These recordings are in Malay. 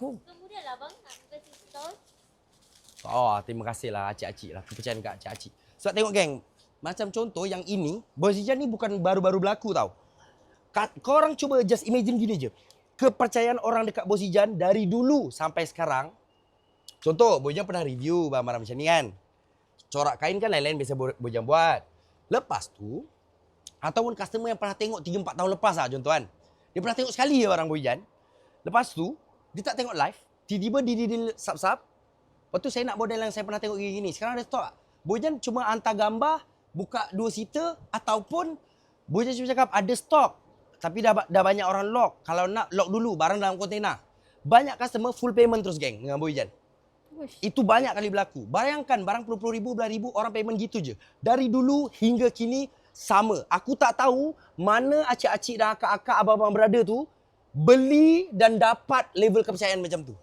aku. Kemudianlah bang nak kasi stol. Oh, terima kasih lah acik-acik lah. Kepercayaan kat acik-acik. Sebab tengok geng, macam contoh yang ini, Bozijan ni bukan baru-baru berlaku tau. Korang cuba just imagine gini je. Kepercayaan orang dekat Bozijan dari dulu sampai sekarang. Contoh, Bozijan pernah review barang-barang macam ni kan. Corak kain kan lain-lain biasa Bozijan buat. Lepas tu, ataupun customer yang pernah tengok 3-4 tahun lepas lah contoh kan. Dia pernah tengok sekali je barang Bozijan. Lepas tu, dia tak tengok live. Tiba-tiba dia sub-sub. Lepas tu saya nak model yang saya pernah tengok gini-gini. Sekarang ada stok tak? Bozijan cuma hantar gambar, buka 2 seater ataupun Bozijan cuma cakap ada stok. Tapi dah banyak orang lock. Kalau nak, lock dulu barang dalam kontena. Banyak customer full payment terus geng dengan Bozijan. Itu banyak kali berlaku. Bayangkan barang puluh-puluh ribu, belah ribu orang payment gitu je. Dari dulu hingga kini sama. Aku tak tahu mana acik-acik dan akak-akak abang-abang berada tu beli dan dapat level kepercayaan macam tu.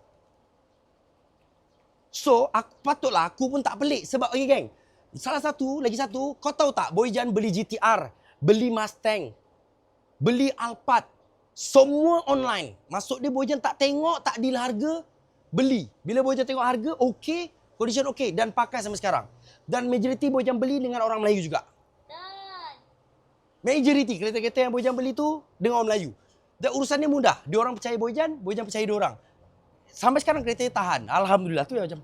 So, patutlah aku pun tak pelik. Sebab okay, geng, lagi satu, kau tahu tak Bozijan beli GTR, beli Mustang, beli Alphard, semua online. Maksud dia Bozijan tak tengok, tak deal harga, beli. Bila Bozijan tengok harga, okey, condition okey dan pakai sampai sekarang. Dan majoriti Bozijan beli dengan orang Melayu juga. Majoriti kereta-kereta yang Bozijan beli tu dengan orang Melayu. Dan urusannya mudah. Diorang percaya Bozijan, Bozijan percaya diorang. Sampai sekarang keretanya tahan. Alhamdulillah tu yang macam